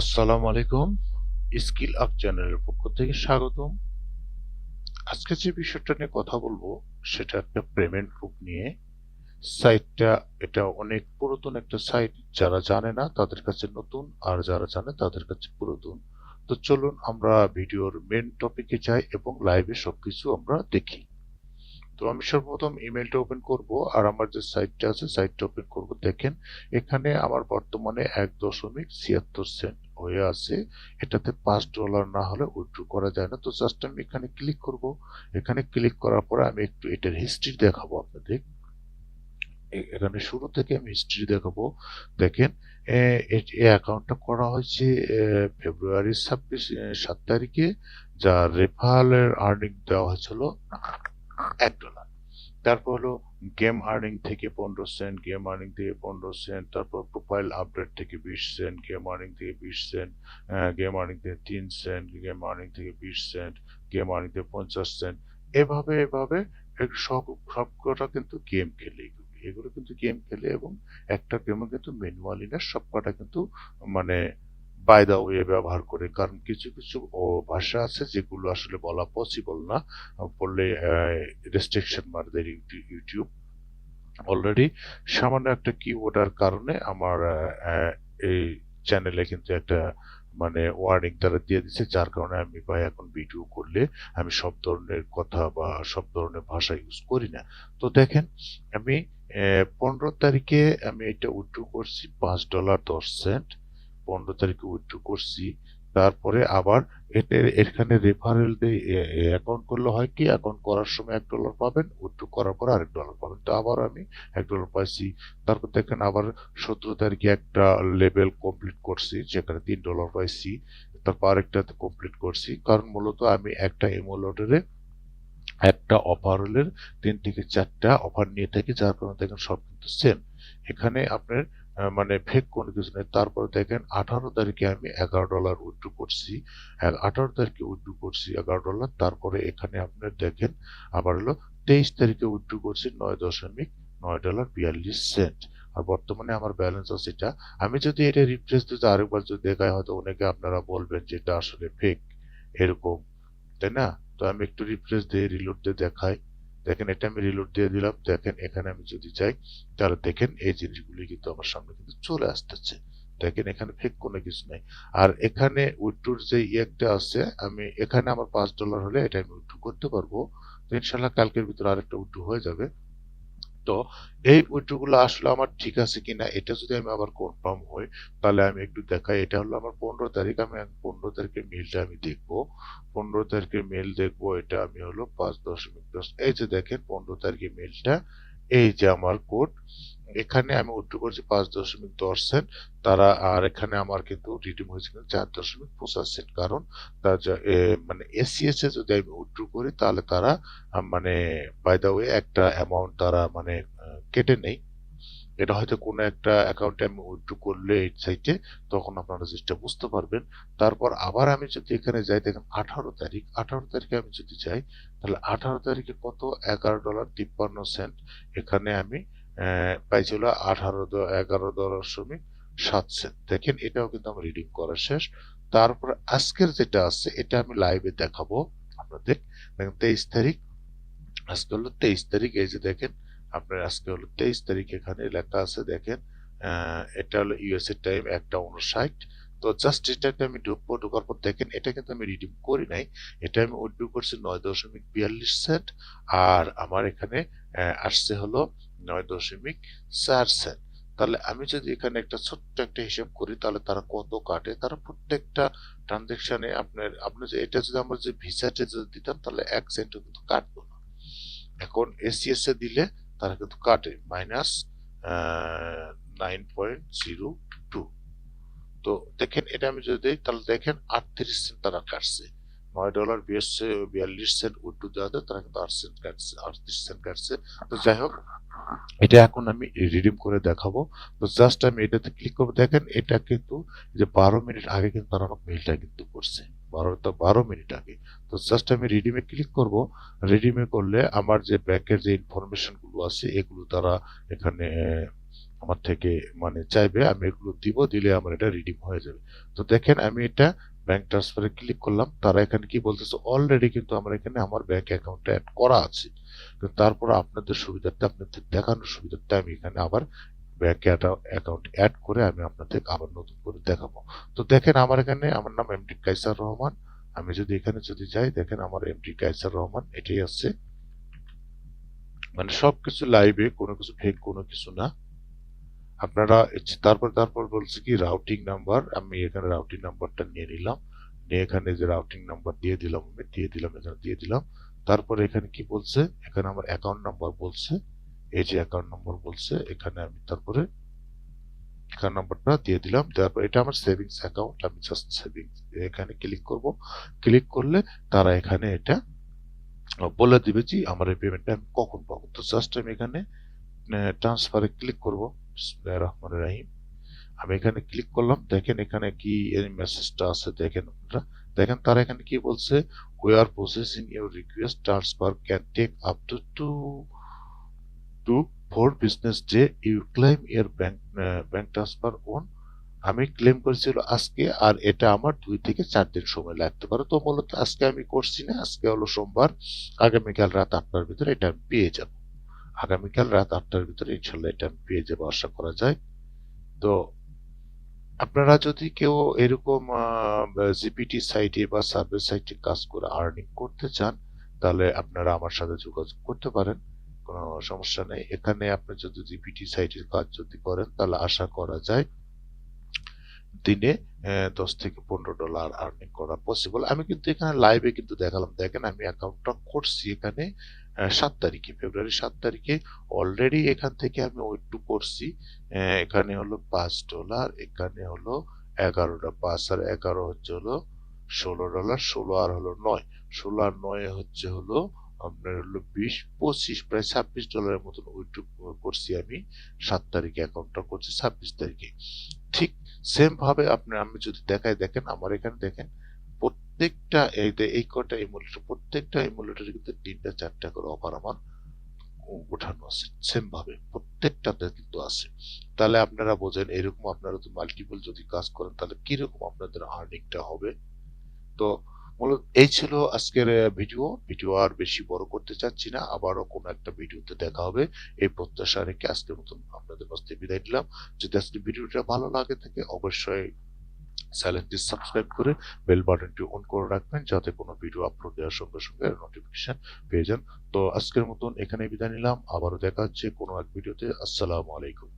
আসসালামু আলাইকুম। Skill up চ্যানেলের পক্ষ থেকে স্বাগতম। আজকে যে বিষয়টা নিয়ে কথা বলবো সেটা একটা পেমেন্ট গ্রুপ নিয়ে। সাইটটা এটা অনেক পুরাতন একটা সাইট। যারা জানে না তাদের কাছে নতুন, আর যারা জানে তাদের কাছে পুরাতন। তো চলুন আমরা ভিডিওর মেন টপিকে যাই এবং লাইভে সবকিছু আমরা দেখি। তো আমি সর্বপ্রথম ইমেলটা ওপেন করব, আর আমার যে সাইটটা আছে সাইটটা ওপেন করব। দেখেন এখানে আমার বর্তমানে 1.76 সেন্ট হয়ে আছে। এটাতে $5 না হলে উইথড্র করা যায় না। তো জাস্ট আমি এখানে ক্লিক করব। এখানে ক্লিক করার পরে আমি একটু এটার হিস্ট্রি দেখাবো আপনাদের। এখানে শুরু থেকে আমি হিস্ট্রি দেখাবো। দেখেন এই অ্যাকাউন্টটা করা হয়েছে ফেব্রুয়ারি 7 তারিখে। যা রেফারেল আর্নিং দেওয়া হয়েছিল $1। তারপর হলো গেম আর্নিং থেকে 15 সেন্ট, গেম আর্নিং থেকে 15 সেন্ট, তারপর প্রোফাইল আপডেট থেকে 20 সেন্ট, গেম আর্নিং থেকে 20 সেন্ট, গেম আর্নিং থেকে 3 সেন্ট, গেম আর্নিং থেকে 20 সেন্ট, গেম আর্নিং থেকে 50 সেন্ট। এভাবে এভাবে সব সবকটা কিন্তু গেম খেলে, এগুলো কিন্তু গেম খেলে, এবং একটা গেমও কিন্তু ম্যানুয়ালি না, সবকটা কিন্তু মানে বাই দা ওয়ে ব্যবহার করে। কারণ কিছু কিছু ভাষা আছে যেগুলো আসলে বলা পসিবল না, বললে রেস্ট্রিকশন মার দেয় ইউটিউব। অলরেডি সামান্য একটা কিওয়ার্ডের কারণে আমার এই চ্যানেলে কিন্তু একটা ওয়ার্নিং তারা দিয়ে দিচ্ছে, যার কারণে আমি ভাই এখন ভিডিও করলে আমি সব ধরনের কথা বা সব ধরনের ভাষা ইউজ করি না। তো দেখেন আমি 15 তারিখে আমি এটা উইথড্র করছি $5.10। 15 তারিখে উইথড্র করছি। তারপরে আবার এখানে রেফারেল দিয়ে অ্যাকাউন্ট করলে হয় কি, অ্যাকাউন্ট করার সময় $1 পাবেন, উইথড্র করার পর $1 পাবেন। তো আবার আমি $1 পাইছি। তারপর দেখেন আবার 17 তারিখে একটা লেভেল কমপ্লিট করছি, যেখানে $3 পাইছি। তারপর আরেকটাতে কমপ্লিট করছি, কারণ মূলত আমি একটা এমুলেটরে একটা অফারের 3 থেকে 4টা অফার নিয়ে থাকি, যার কারণে দেখেন সব কিন্তু সেম। এখানে আপনার ফেক কোনো কিছু নেই। তারপরে দেখেন 18 তারিখে আমি $11 উইথড্র করছি। 18 তারিখে উইথড্র করছি $11। তারপরে এখানে আপনার দেখেন আবার হলো 23 তারিখে উইথড্র করছি $9.42। আর বর্তমানে আমার ব্যালেন্স আছে এটা। আমি যদি এটা রিফ্রেশ দিতে আরেকবার যদি দেখাই, হয়তো অনেকে আপনারা বলবেন যে এটা আসলে ফেক এরকম, তাই না? তো আমি একটু রিফ্রেশ দিয়ে রিলোড দিয়ে দেখাই। দেখেন এটা আমি রিলোড দিয়ে দিলাম। দেখেন এখানে আমি যদি যাই, তাহলে দেখেন এই জিনিসগুলি কিন্তু আমার সামনে কিন্তু চলে আসতেছে। দেখেন এখানে ফেক কোনো কিছু নাই। আর এখানে উইথড্রোর যে ইয়েটা আছে, আমি এখানে আমার $5 হলে এটা আমি উইথড্রো করতে পারবো। তো ইনশাল্লাহ কালকের ভিতরে আরেকটা উইথড্রো হয়ে যাবে। তো এই উইথড্রো গুলো আসলে আমার ঠিক আছে কিনা, এটা যদি আমি আবার কনফার্ম হই, তাহলে আমি একটু দেখাই। এটা হলো আমার 15 তারিখ। আমি 15 তারিখের মেলটা আমি দেখবো। 15 তারিখের মেল দেখবো। এটা আমি হলো 5.10। এই যে দেখেন 15 তারিখের মেলটা, এই যে আমার কোড। এখানে আমি উইথড্র করছি 5.10 সেন্ট। তারা আর এখানে আমার কিন্তু রিডিম হয়েছে কিন্তু 4.25 সেন্ট। কারণ তার এসিএস এ যদি আমি উইথড্র করি, তাহলে তারা বাই দা ওয়ে একটা অ্যামাউন্ট তারা কেটে নেই। এটা হয়তো কোনো একটা অ্যাকাউন্টে আমি উইথড্র করলে এই সাইটে, তখন আপনারা জিনিসটা বুঝতে পারবেন। তারপর আবার আমি যদি এখানে যাই, দেখেন 18 তারিখ। 18 তারিখে আমি যদি যাই, তাহলে 18 তারিখে কত, $11.53। এখানে আমি পাইছিল 11.07 সেন্ট। দেখেন এটাও কিন্তু আমার রিডিং করা শেষ। তারপর আজকের যেটা আছে এটা আমি লাইভে দেখাবো আপনাদের। দেখেন 23 তারিখ। আজকে হলো 23 তারিখ। এই যে দেখেন আপনার আজকে হলো 23 তারিখ, এখানে লেখা আছে দেখেন। এটা হলো ইউএসএ টাইম 1:59। তো জাস্ট এটাতে আমি ঢুকবো। ঢোকার পর দেখেন এটা কিন্তু আমি রিডিম করি নাই। এটা আমি উইথড্র করছি 9.42 সেন্ট। আর আমার এখানে আসছে হলো 9.4 সেন্ট। তাহলে আমি যদি এখানে একটা ছোট্ট একটা হিসাব করি, তাহলে তারা কত কাটে। তারা প্রত্যেকটা ট্রানজেকশনে আপনি যে এটা যদি আমরা যে ভিসাতে যদি দিতাম, তাহলে 1 সেন্টও কিন্তু কাটতো না। এখন এসিএস এ দিলে তারা কিন্তু কাটে -9.02। তো দেখেন এটা আমি যদি দিই, তাহলে দেখেন 38 সেন্ট তারা কাটছে। $9.42 উইথড্র দেওয়াতে তারা কিন্তু 8 সেন্ট কাটছে, 38 সেন্ট কাটছে। তো যাই হোক, এটা এখন আমি রিডিম করে দেখাবো। তো জাস্ট আমি এটাতে ক্লিক করবো। দেখেন এটা কিন্তু যে 12 মিনিট আগে কিন্তু তারা আমার মেলটা কিন্তু করছে, 12 মিনিট আগে। তো জাস্ট আমি রিডিমে ক্লিক করব। রিডিমে করলে আমার যে ব্যাংকের যে ইনফরমেশন গুলো আছে, এগুলো তারা এখানে আমার থেকে মানে চাইবে, আমি এগুলো দিব, দিলে আমার এটা রিডিম হয়ে যাবে। তো দেখেন আমি এটা ব্যাংক ট্রান্সফারে ক্লিক করলাম, তারা এখানে কি বলতেছে, অলরেডি কিন্তু আমার এখানে আমার ব্যাংক অ্যাকাউন্টে অ্যাড করা আছে। কিন্তু তারপর আপনাদের সুবিধার্থে, আপনাদের দেখানোর সুবিধার্থে আমি এখানে আবার ব্যাংক অ্যাকাউন্ট অ্যাড করে আমি আপনাদের আবার নতুন করে দেখাবো। তো দেখেন আমার এখানে আমার নাম এমডি কাইসার রহমান। আমি যদি এখানে যদি যাই, দেখেন আমার এমডি কাইসার রহমান এটাই আছে। মানে সবকিছু লাইভে, কোনো কিছু ফেক কোনো কিছু না। আপনারা তারপর বলছে কি রাউটিং নাম্বার, আমি এখানে রাউটিং নাম্বারটা নিয়ে নিলাম, নিয়ে এখানে যে রাউটিং নাম্বার দিয়ে দিলাম, আমি দিয়ে দিলাম, এখানে দিয়ে দিলাম। তারপরে এখানে কি বলছে, এখানে আমার অ্যাকাউন্ট নাম্বার বলছে, এই যে অ্যাকাউন্ট নাম্বার বলছে, এখানে আমি তারপরে অ্যাকাউন্ট নাম্বারটা দিয়ে দিলাম। দেওয়ার পর এটা আমার সেভিংস অ্যাকাউন্ট, আমি জাস্ট সেভিংস এখানে ক্লিক করব। ক্লিক করলে তারা এখানে এটা বলে দিবে যে আমার এই পেমেন্টটা আমি কখন পাবো। তো জাস্ট আমি এখানে ট্রান্সফারে ক্লিক করব। বিসমিল্লাহির রহমানির রহিম। আমি এখানে ক্লিক করলাম, দেখেন এখানে কি এই মেসেজটা আছে, দেখেন আপনারা, দেখেন তারা এখানে কি বলছে, we are processing your request, transfer can take up to 4 business day, you claim your bank transfer on. আমি ক্লেম করেছিল আজকে, আর এটা আমার 2 থেকে 4 দিন সময় লাগতে পারে। তো মূলত আজকে আমি করছি না, আজকে হলো সোমবার, আগামীকাল রাত 8টার ভিতরে এটা আমি পেয়ে যাব। আগামীকাল রাত 8টার ভিতরে ইনশাল্লাহ এটা আমি পেয়ে যাবো, আশা করা যায়। তো আপনারা যদি কেউ এরকম জিপিটি সাইটে বা সার্ভে সাইটে কাজ করে আর্নিং করতে চান, তাহলে আপনারা আমার সাথে যোগাযোগ করতে পারেন, কোনো সমস্যা নেই। এখানে আপনি যদি জিপিটি সাইটের কাজ যদি করেন, তাহলে আশা করা যায় দিনে $10 থেকে $15 আর্নিং করা পসিবল। আমি কিন্তু এখানে লাইভে কিন্তু দেখালাম, দেখেন আমি অ্যাকাউন্টটা করছি এখানে 7 তারিখে, ফেব্রুয়ারি 7 তারিখে। অলরেডি এখান থেকে আমি ওইটু করছি। এখানে হলো $5, এখানে হলো 11টা, 5 আর 11 হচ্ছে হলো $16, 16 আর হলো 9, 16 আর 9 হচ্ছে হলো আপনার হলো 20, 25, প্রায় $26 মতন ওইটু করছি আমি। 7 তারিখে অ্যাকাউন্টটা করছি, 26 তারিখে। ঠিক সেম ভাবে আপনি, আমি যদি দেখাই, দেখেন আমার এখানে দেখেন প্রত্যেকটা এই কটা ইমুলেটর, প্রত্যেকটা ইমুলেটরে কিন্তু 3টা 4টা করে অফার আমার ওঠানো আছে, সেম ভাবে প্রত্যেকটাতে কিন্তু আছে। তাহলে আপনারা বোঝেন, এরকম আপনারা তো মাল্টিপল যদি কাজ করেন, তাহলে কিরকম আপনাদের আর্নিংটা হবে। তো মূলত এই ছিল আজকের ভিডিও আর বেশি বড় করতে চাচ্ছি না, আবারও কোনো একটা ভিডিওতে দেখা হবে এই প্রত্যাশা রেখে আজকের মতন আপনাদের কাছ থেকে বিদায় নিলাম। যদি আজকে ভিডিওটা ভালো লাগে থাকে, অবশ্যই চ্যানেলটি সাবস্ক্রাইব করে বেল বাটনটি অন করে রাখবেন, যাতে কোনো ভিডিও আপলোড দেওয়ার সঙ্গে সঙ্গে নোটিফিকেশন পেয়ে যান। তো আজকের মতন এখানে বিদায় নিলাম, আবারও দেখা হচ্ছে কোনো এক ভিডিওতে। আসসালামু আলাইকুম।